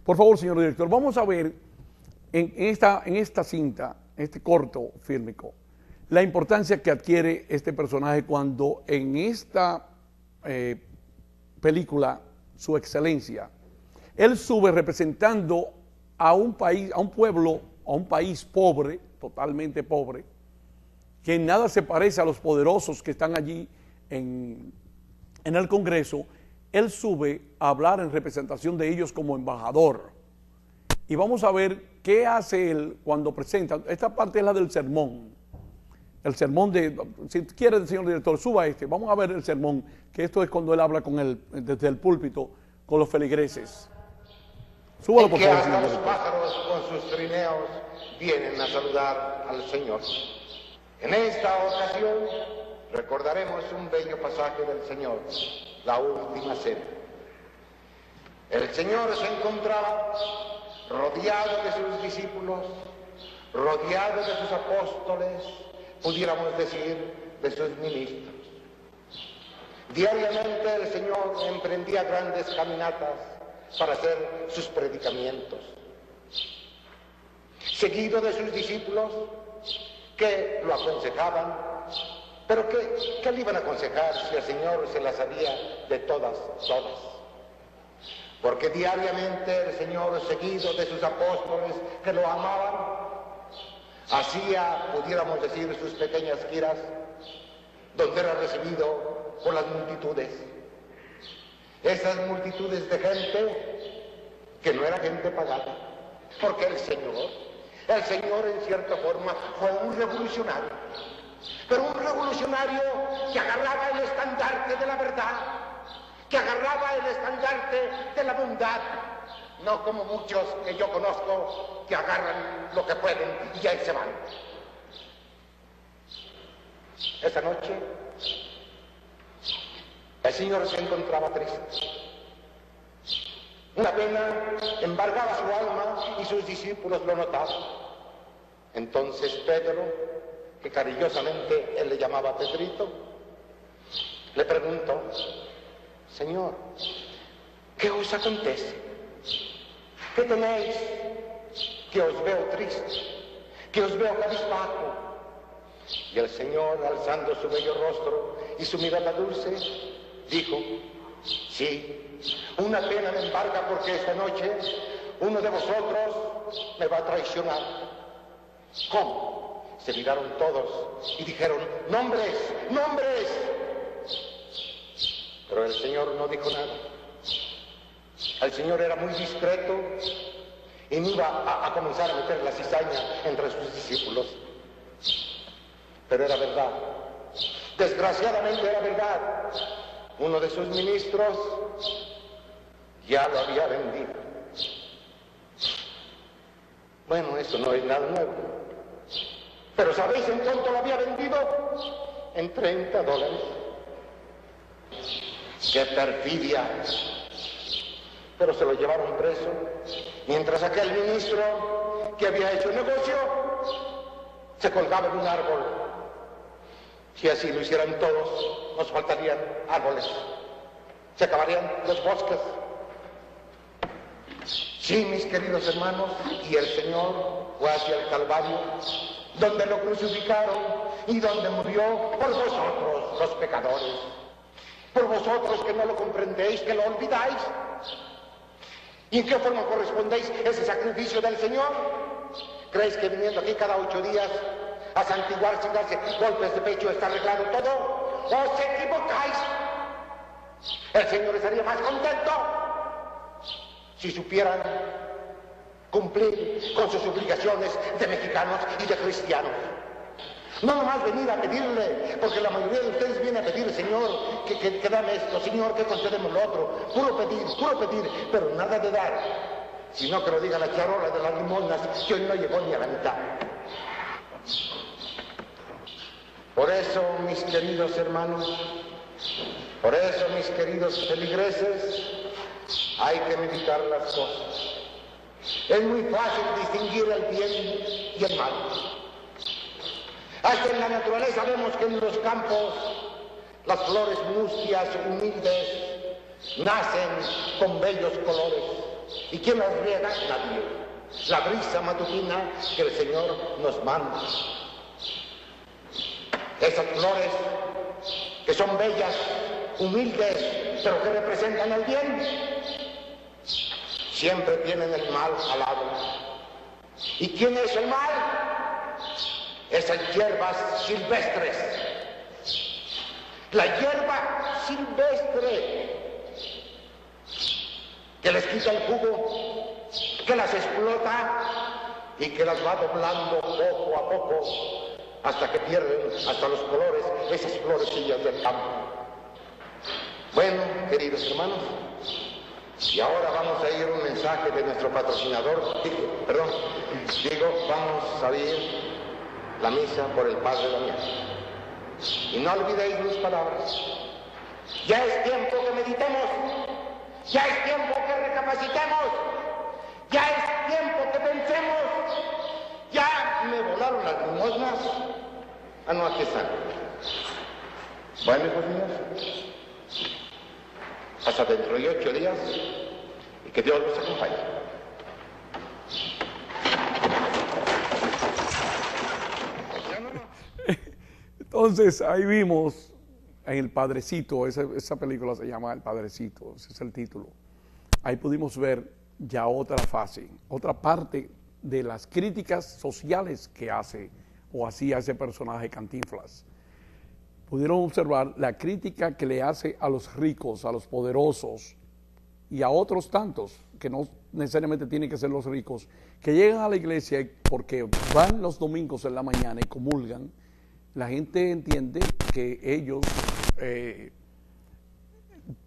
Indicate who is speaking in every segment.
Speaker 1: Por favor, señor director, vamos a ver en esta cinta, este corto fílmico, la importancia que adquiere este personaje cuando en esta película, su excelencia, él sube representando a un país, a un pueblo, a un país pobre, totalmente pobre, que en nada se parece a los poderosos que están allí en el Congreso. Él sube a hablar en representación de ellos como embajador. Y vamos a ver qué hace él cuando presenta. Esta parte es la del sermón. El sermón de, si quiere, señor director, suba este. Vamos a ver el sermón, que esto es cuando él habla desde el púlpito con los feligreses. Súbalo, por favor, señor director.
Speaker 2: Los pájaros con sus trineos vienen a saludar al Señor. En esta ocasión recordaremos un bello pasaje del Señor, la última cena. El Señor se encontraba rodeado de sus discípulos, rodeado de sus apóstoles, pudiéramos decir, de sus ministros. Diariamente el Señor emprendía grandes caminatas para hacer sus predicamientos, seguido de sus discípulos que lo aconsejaban, pero ¿qué le iban a aconsejar si el Señor se las sabía de todas? Porque diariamente el Señor, seguido de sus apóstoles que lo amaban, hacía, pudiéramos decir, sus pequeñas giras, donde era recibido por las multitudes. Esas multitudes de gente que no era gente pagada, porque el Señor en cierta forma fue un revolucionario, pero un revolucionario que agarraba el estandarte de la verdad, que agarraba el estandarte de la bondad, no como muchos que yo conozco que agarran lo que pueden y ahí se van. Esa noche el Señor se encontraba triste. Una pena embargaba su alma y sus discípulos lo notaban. Entonces Pedro, que cariñosamente él le llamaba Pedrito, le preguntó: Señor, ¿qué os acontece? ¿Qué tenéis que os veo triste, que os veo cabizbajo? Y el Señor, alzando su bello rostro y su mirada dulce, dijo: sí, una pena me embarga porque esta noche uno de vosotros me va a traicionar. ¿Cómo? Se miraron todos y dijeron: ¡nombres! ¡Nombres! Pero el Señor no dijo nada. El Señor era muy discreto y no iba a comenzar a meter la cizaña entre sus discípulos. Pero era verdad. Desgraciadamente era verdad. Uno de sus ministros ya lo había vendido. Bueno, eso no es nada nuevo. Pero ¿sabéis en cuánto lo había vendido? En $30. ¡Qué perfidia! Pero se lo llevaron preso, mientras aquel ministro que había hecho el negocio se colgaba en un árbol. Si así lo hicieran todos, nos faltarían árboles, se acabarían los bosques. Sí, mis queridos hermanos, y el Señor fue hacia el Calvario, donde lo crucificaron y donde murió por vosotros, los pecadores. Por vosotros que no lo comprendéis, que lo olvidáis. ¿Y en qué forma correspondéis ese sacrificio del Señor? ¿Creéis que viniendo aquí cada 8 días a santiguarse y darse golpes de pecho está arreglado todo? ¡Os equivocáis! El Señor estaría más contento si supieran cumplir con sus obligaciones de mexicanos y de cristianos. No nomás venir a pedirle, porque la mayoría de ustedes viene a pedir: Señor, que dame esto, Señor, que concedemos lo otro. Puro pedir, pero nada de dar. Sino que lo diga la charola de las limosnas, que hoy no llegó ni a la mitad. Por eso, mis queridos hermanos, por eso, mis queridos feligreses, hay que meditar las cosas. Es muy fácil distinguir el bien y el mal. Hasta en la naturaleza vemos que en los campos las flores mustias, humildes, nacen con bellos colores. ¿Y quién las riega? Nadie. La brisa matutina que el Señor nos manda. Esas flores que son bellas, humildes, pero que representan el bien, siempre tienen el mal al lado. ¿Y quién es el mal? Esas hierbas silvestres. La hierba silvestre que les quita el jugo, que las explota y que las va doblando poco a poco hasta que pierden hasta los colores, esas florecillas del campo. Bueno, queridos hermanos, y ahora vamos a ir un mensaje de nuestro patrocinador, vamos a oír la misa por el Padre Damián. Y no olvidéis mis palabras. Ya es tiempo que meditemos, ya es tiempo que recapacitemos, ya es tiempo que pensemos. Ya me volaron las limosnas. Ah, no, aquí están. Bueno, hijos míos, hasta dentro de 8 días y que Dios los acompañe.
Speaker 1: Entonces ahí vimos en El Padrecito, esa película se llama El Padrecito, ese es el título. Ahí pudimos ver ya otra fase, otra parte de las críticas sociales que hace o hacía ese personaje Cantinflas. Pudieron observar la crítica que le hace a los ricos, a los poderosos y a otros tantos, que no necesariamente tienen que ser los ricos, que llegan a la iglesia porque van los domingos en la mañana y comulgan. La gente entiende que ellos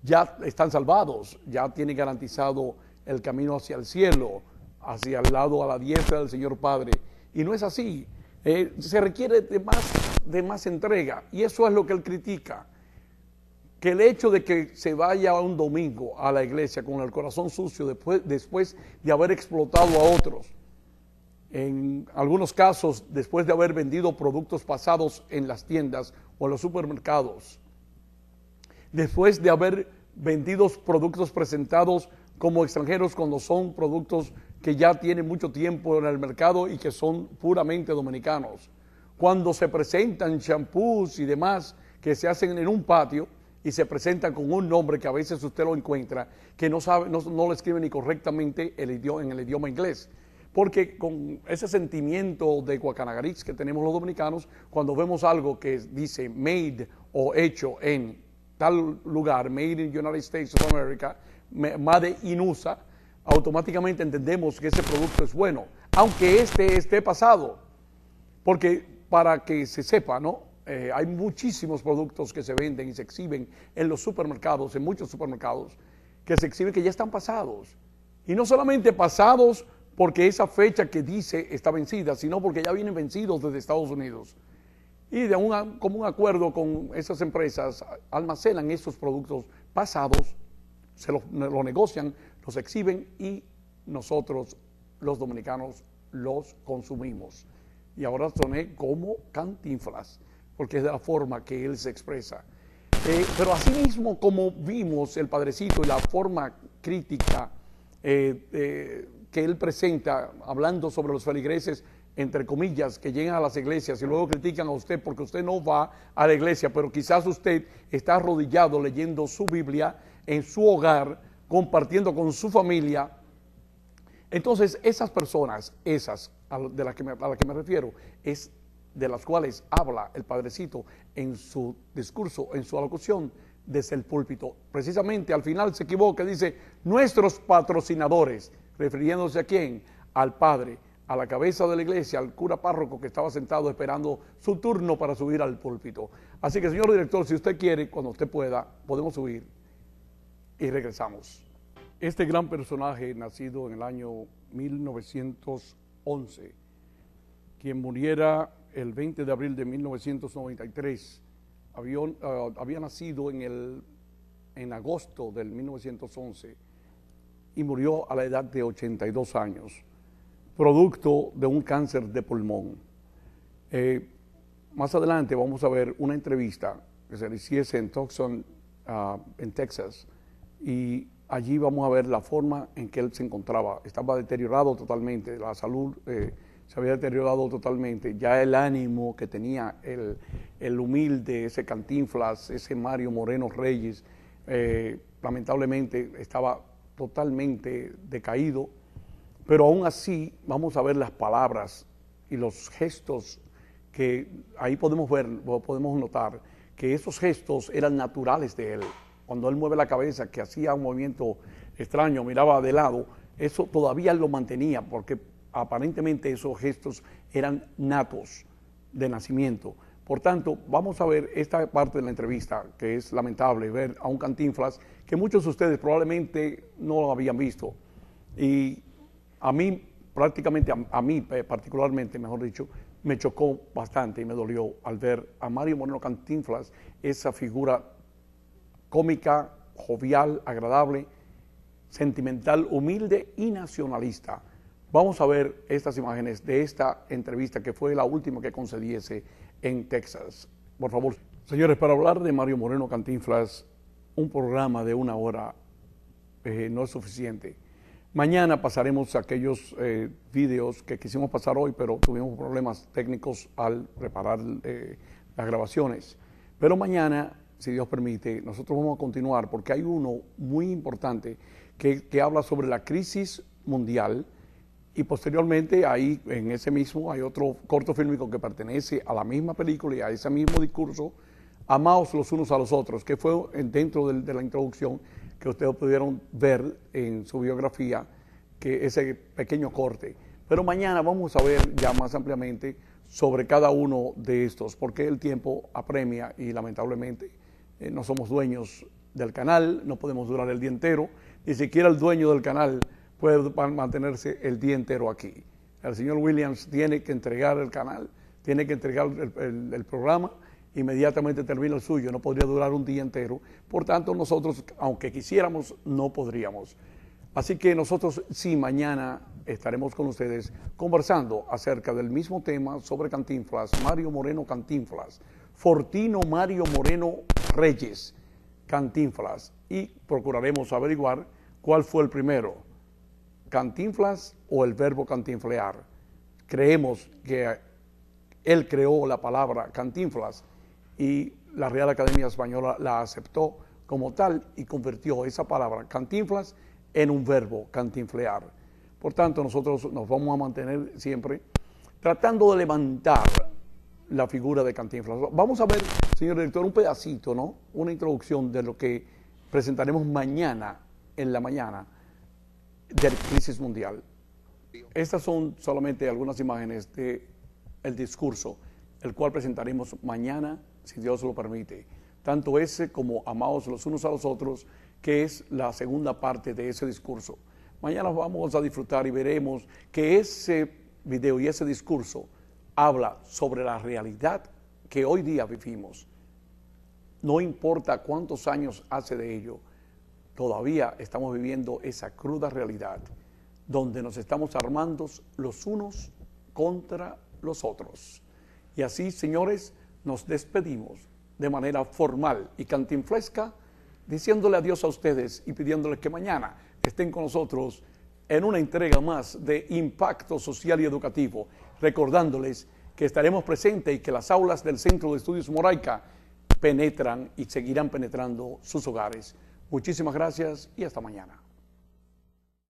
Speaker 1: ya están salvados, ya tienen garantizado el camino hacia el cielo, hacia el lado a la diestra del Señor Padre. Y no es así. Se requiere de más entrega. Y eso es lo que él critica. Que el hecho de que se vaya un domingo a la iglesia con el corazón sucio después de haber explotado a otros, en algunos casos después de haber vendido productos pasados en las tiendas o en los supermercados, después de haber vendido productos presentados como extranjeros cuando son productos que ya tienen mucho tiempo en el mercado y que son puramente dominicanos, cuando se presentan champús y demás que se hacen en un patio y se presentan con un nombre que a veces usted lo encuentra que no lo escribe ni correctamente en el idioma inglés. Porque con ese sentimiento de guacanagaritz que tenemos los dominicanos, cuando vemos algo que dice made o hecho en tal lugar, made in United States of America, made in USA, automáticamente entendemos que ese producto es bueno, aunque esté pasado. Porque para que se sepa, ¿no? Hay muchísimos productos que se venden y se exhiben en los supermercados, en muchos supermercados, que se exhiben que ya están pasados. Y no solamente pasados porque esa fecha que dice está vencida, sino porque ya vienen vencidos desde Estados Unidos. Y de un común acuerdo con esas empresas, almacenan esos productos pasados, se los negocian, los exhiben y nosotros, los dominicanos, los consumimos. Y ahora soné como Cantinflas, porque es de la forma que él se expresa. Pero asimismo, como vimos el Padrecito y la forma crítica que él presenta, hablando sobre los feligreses, entre comillas, que llegan a las iglesias y luego critican a usted porque usted no va a la iglesia, pero quizás usted está arrodillado leyendo su Biblia en su hogar, compartiendo con su familia. Entonces, esas personas, a las que me refiero, es de las cuales habla el Padrecito en su discurso, en su alocución, desde el púlpito. Precisamente al final se equivoca, dice, nuestros patrocinadores, refiriéndose a quién, al Padre, a la cabeza de la iglesia, al cura párroco que estaba sentado esperando su turno para subir al púlpito. Así que, señor director, si usted quiere, cuando usted pueda, podemos subir y regresamos. Este gran personaje, nacido en el año 1911, quien muriera el 20 de abril de 1993, había nacido en agosto del 1911 y murió a la edad de 82 años, producto de un cáncer de pulmón. Más adelante vamos a ver una entrevista que se le hiciese en Tucson, en Texas, y allí vamos a ver la forma en que él se encontraba. Estaba deteriorado totalmente, la salud se había deteriorado totalmente. Ya el ánimo que tenía el humilde, ese Cantinflas, ese Mario Moreno Reyes, lamentablemente estaba totalmente decaído. Pero aún así vamos a ver las palabras y los gestos que ahí podemos ver, podemos notar que esos gestos eran naturales de él. Cuando él mueve la cabeza, que hacía un movimiento extraño, miraba de lado, eso todavía lo mantenía, porque aparentemente esos gestos eran natos de nacimiento. Por tanto, vamos a ver esta parte de la entrevista, que es lamentable ver a un Cantinflas que muchos de ustedes probablemente no lo habían visto. Y a mí, prácticamente, a mí particularmente, mejor dicho, me chocó bastante y me dolió al ver a Mario Moreno Cantinflas, esa figura cómica, jovial, agradable, sentimental, humilde y nacionalista. Vamos a ver estas imágenes de esta entrevista que fue la última que concediese en Texas. Por favor, señores, para hablar de Mario Moreno Cantinflas, un programa de 1 hora no es suficiente. Mañana pasaremos aquellos videos que quisimos pasar hoy, pero tuvimos problemas técnicos al preparar las grabaciones. Pero mañana, si Dios permite, nosotros vamos a continuar porque hay uno muy importante que habla sobre la crisis mundial y posteriormente ahí en ese mismo hay otro corto fílmico que pertenece a la misma película y a ese mismo discurso, Amaos los unos a los otros, que fue dentro de la introducción que ustedes pudieron ver en su biografía, que ese pequeño corte. Pero mañana vamos a ver ya más ampliamente sobre cada uno de estos, porque el tiempo apremia y lamentablemente no somos dueños del canal, no podemos durar el día entero, ni siquiera el dueño del canal puede mantenerse el día entero aquí. El señor Williams tiene que entregar el canal, tiene que entregar el programa, inmediatamente termina el suyo, no podría durar un día entero. Por tanto, nosotros, aunque quisiéramos, no podríamos. Así que nosotros sí, mañana estaremos con ustedes conversando acerca del mismo tema sobre Cantinflas, Mario Moreno Cantinflas, Fortino Mario Moreno Reyes Cantinflas, y procuraremos averiguar cuál fue el primero, Cantinflas o el verbo cantinflear. Creemos que él creó la palabra Cantinflas y la Real Academia Española la aceptó como tal y convirtió esa palabra Cantinflas en un verbo, cantinflear. Por tanto, nosotros nos vamos a mantener siempre tratando de levantar la figura de Cantinflas. Vamos a ver, señor director, un pedacito, ¿no? Una introducción de lo que presentaremos mañana, en la mañana, de la crisis mundial. Estas son solamente algunas imágenes del discurso, el cual presentaremos mañana, si Dios lo permite. Tanto ese como Amaos los unos a los otros, que es la segunda parte de ese discurso. Mañana vamos a disfrutar y veremos que ese video y ese discurso habla sobre la realidad que hoy día vivimos. No importa cuántos años hace de ello, todavía estamos viviendo esa cruda realidad donde nos estamos armando los unos contra los otros. Y así, señores, nos despedimos de manera formal y cantinflesca, diciéndole adiós a ustedes y pidiéndoles que mañana estén con nosotros en una entrega más de Impacto Social y Educativo, recordándoles que estaremos presentes y que las aulas del Centro de Estudios Moraica penetran y seguirán penetrando sus hogares. Muchísimas gracias y hasta mañana.